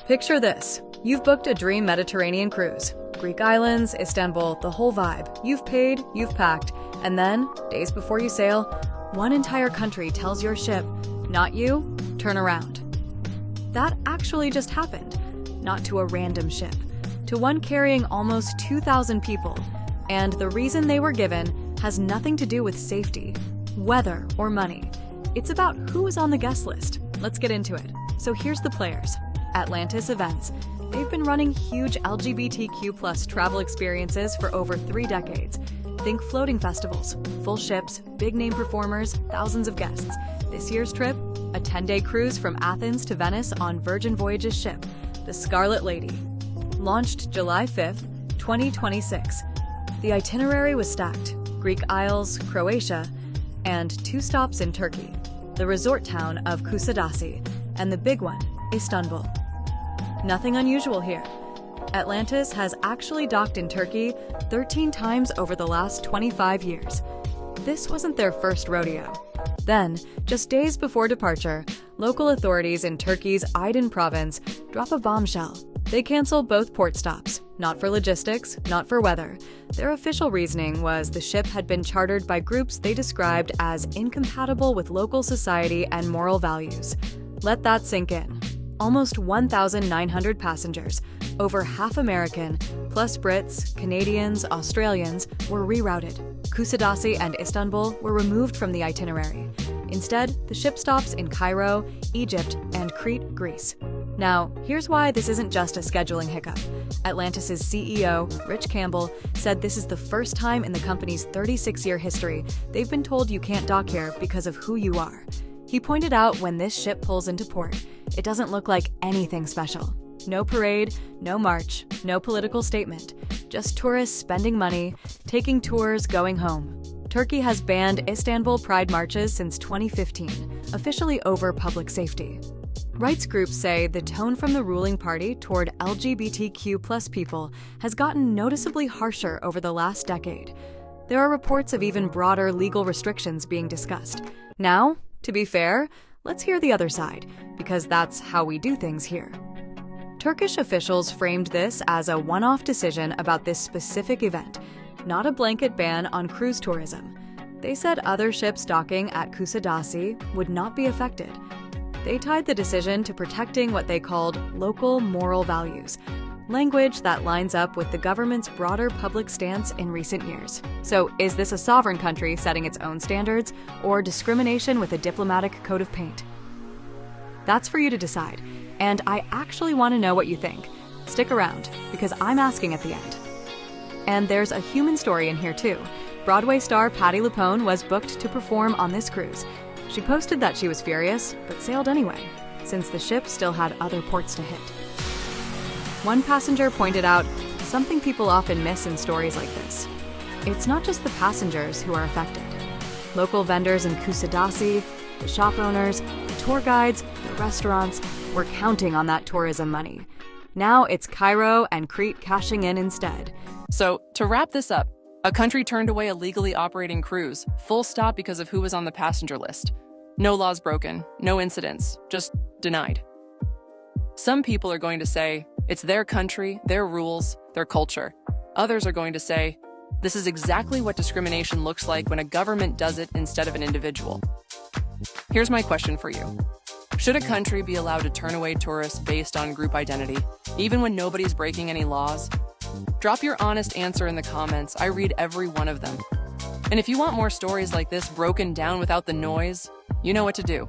Picture this. You've booked a dream Mediterranean cruise. Greek islands, Istanbul, the whole vibe. You've paid, you've packed, and then, days before you sail, one entire country tells your ship, "Not you, turn around." That actually just happened. Not to a random ship, to one carrying almost 2,000 people. And the reason they were given has nothing to do with safety, weather, or money. It's about who is on the guest list. Let's get into it. So here's the players. Atlantis Events. They've been running huge LGBTQ+ travel experiences for over 3 decades. Think floating festivals, full ships, big-name performers, thousands of guests. This year's trip, a 10-day cruise from Athens to Venice on Virgin Voyages ship, the Scarlet Lady. Launched July 5th, 2026. The itinerary was stacked: Greek Isles, Croatia, and 2 stops in Turkey, the resort town of Kusadasi, and the big one, Istanbul. Nothing unusual here. Atlantis has actually docked in Turkey 13 times over the last 25 years. This wasn't their first rodeo. Then, just days before departure, local authorities in Turkey's Aydın province drop a bombshell. They cancel both port stops, not for logistics, not for weather. Their official reasoning was the ship had been chartered by groups they described as incompatible with local society and moral values. Let that sink in. Almost 1,900 passengers, over half American, plus Brits, Canadians, Australians, were rerouted. Kusadasi and Istanbul were removed from the itinerary. Instead, the ship stops in Cairo, Egypt, and Crete, Greece. Now, here's why this isn't just a scheduling hiccup. Atlantis' CEO, Rich Campbell, said this is the first time in the company's 36-year history they've been told you can't dock here because of who you are. He pointed out when this ship pulls into port, it doesn't look like anything special. No parade, no march, no political statement. Just tourists spending money, taking tours, going home. Turkey has banned Istanbul Pride marches since 2015, officially over public safety. Rights groups say the tone from the ruling party toward LGBTQ+ people has gotten noticeably harsher over the last decade. There are reports of even broader legal restrictions being discussed. Now, to be fair, let's hear the other side, because that's how we do things here. Turkish officials framed this as a one-off decision about this specific event, not a blanket ban on cruise tourism. They said other ships docking at Kusadasi would not be affected. They tied the decision to protecting what they called local moral values, language that lines up with the government's broader public stance in recent years. So is this a sovereign country setting its own standards, or discrimination with a diplomatic coat of paint? That's for you to decide, and I actually want to know what you think. Stick around, because I'm asking at the end. And there's a human story in here too. Broadway star Patti LuPone was booked to perform on this cruise. She posted that she was furious, but sailed anyway, since the ship still had other ports to hit. One passenger pointed out something people often miss in stories like this. It's not just the passengers who are affected. Local vendors in Kusadasi, the shop owners, the tour guides, the restaurants were counting on that tourism money. Now it's Cairo and Crete cashing in instead. So, to wrap this up, a country turned away a legally operating cruise, full stop because of who was on the passenger list. No laws broken, no incidents, just denied. Some people are going to say, it's their country, their rules, their culture. Others are going to say, this is exactly what discrimination looks like when a government does it instead of an individual. Here's my question for you. Should a country be allowed to turn away tourists based on group identity, even when nobody's breaking any laws? Drop your honest answer in the comments. I read every one of them. And if you want more stories like this broken down without the noise, you know what to do.